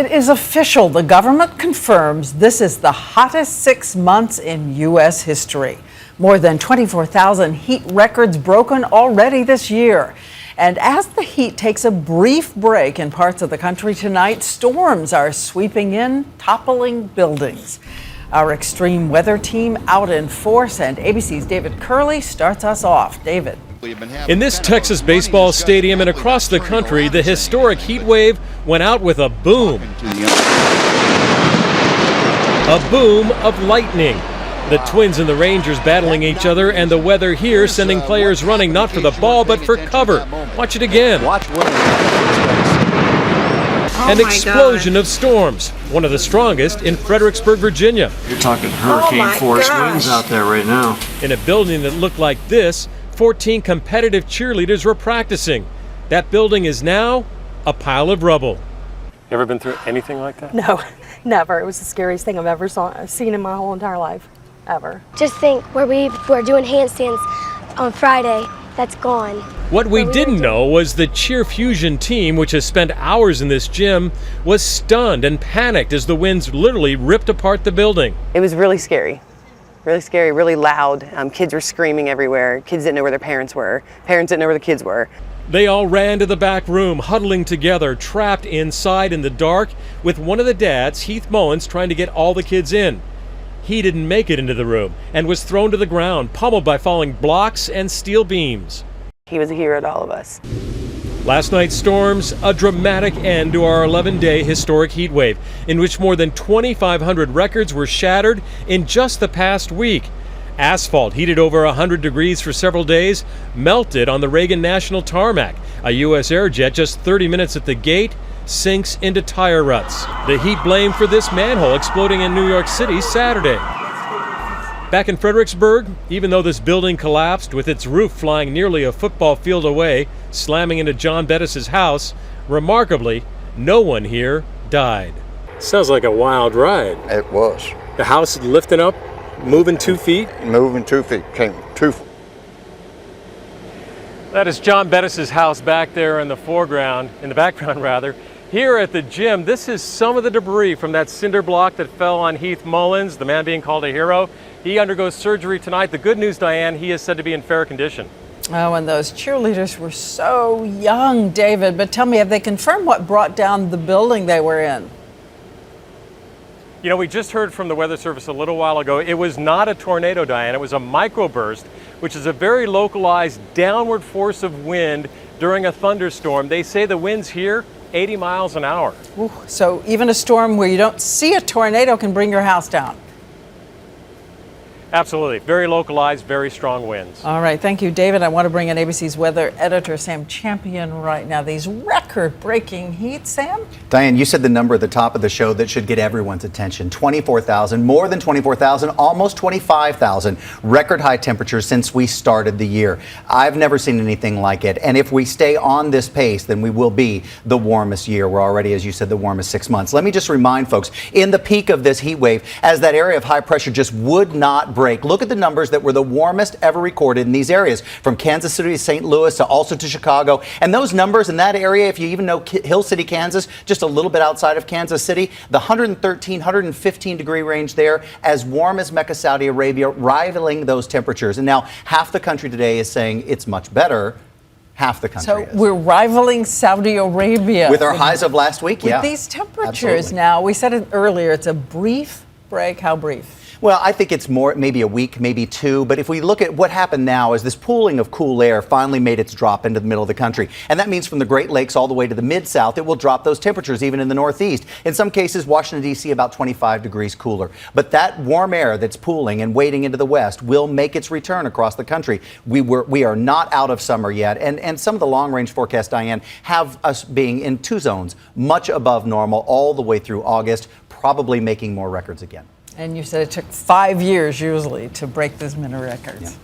it is official. The government confirms this is the hottest 6 months in U.S. history. More than 24,000 heat records broken already this year. And as the heat takes a brief break in parts of the country tonight, storms are sweeping in, toppling buildings. Our extreme weather team out in force, and ABC's David Curley starts us off. David. In this Texas baseball stadium and across the country, the historic heat wave went out with a boom. A boom of lightning. The Twins and the Rangers battling each other, and the weather here sending players running not for the ball but for cover. Watch it again. An explosion of storms, one of the strongest in Fredericksburg, Virginia. You're talking hurricane force winds out there right now. In a building that looked like this, 14 competitive cheerleaders were practicing. That building is now a pile of rubble. You ever been through anything like that? No, never. It was the scariest thing I've ever seen in my whole entire life, ever. Just think, where we were doing handstands on Friday, that's gone. What we didn't know was the Cheer Fusion team, which has spent hours in this gym, was stunned and panicked as the winds literally ripped apart the building. It was really scary, really loud. Kids were screaming everywhere. Kids didn't know where their parents were. Parents didn't know where the kids were. They all ran to the back room, huddling together, trapped inside in the dark, with one of the dads, Heath Mullins, trying to get all the kids in. He didn't make it into the room and was thrown to the ground, pummeled by falling blocks and steel beams. He was a hero to all of us. Last night's storms, a dramatic end to our 11-day historic heat wave, in which more than 2,500 records were shattered in just the past week. Asphalt, heated over 100 degrees for several days, melted on the Reagan National Tarmac. A U.S. Airjet just 30 minutes at the gate sinks into tire ruts. The heat blamed for this manhole exploding in New York City Saturday. Back in Fredericksburg, even though this building collapsed with its roof flying nearly a football field away, slamming into John Bettis' house, remarkably, no one here died. Sounds like a wild ride. It was. The house lifting up, moving 2 feet? Moving 2 feet, came 2 feet. That is John Bettis' house back there in the background rather. Here at the gym, this is some of the debris from that cinder block that fell on Heath Mullins, the man being called a hero. He undergoes surgery tonight. The good news, Diane, he is said to be in fair condition. Oh, and those cheerleaders were so young, David. But tell me, have they confirmed what brought down the building they were in? You know, we just heard from the Weather Service a little while ago. It was not a tornado, Diane. It was a microburst, which is a very localized downward force of wind during a thunderstorm. They say the winds here 80 miles an hour. Ooh, so even a storm where you don't see a tornado can bring your house down. Absolutely. Very localized, very strong winds. All right. Thank you, David. I want to bring in ABC's weather editor, Sam Champion, right now. These record-breaking heat, Sam? Diane, you said the number at the top of the show that should get everyone's attention. 24,000, more than 24,000, almost 25,000 record high temperatures since we started the year. I've never seen anything like it. And if we stay on this pace, then we will be the warmest year. We're already, as you said, the warmest 6 months. Let me just remind folks, in the peak of this heat wave, as that area of high pressure just would not break. Look at the numbers that were the warmest ever recorded in these areas, from Kansas City to St. Louis to also to Chicago. And those numbers in that area, if you even know Hill City, Kansas, just a little bit outside of Kansas City, the 113, 115 degree range there, as warm as Mecca, Saudi Arabia, rivaling those temperatures. And now half the country today is saying it's much better. Half the country So is. we're rivaling Saudi Arabia. With our highs of last week, with these temperatures. Absolutely. Now, we said it earlier, it's a brief break. How brief? Well, I think it's more, maybe a week, maybe two. But if we look at what happened now is this pooling of cool air finally made its drop into the middle of the country. And that means from the Great Lakes all the way to the Mid-South, it will drop those temperatures even in the Northeast. In some cases, Washington, D.C. about 25 degrees cooler. But that warm air that's pooling and wading into the west will make its return across the country. We are not out of summer yet. And some of the long-range forecasts, Diane, have us being in two zones, much above normal all the way through August, probably making more records again. And you said it took 5 years usually to break those many records. Yeah.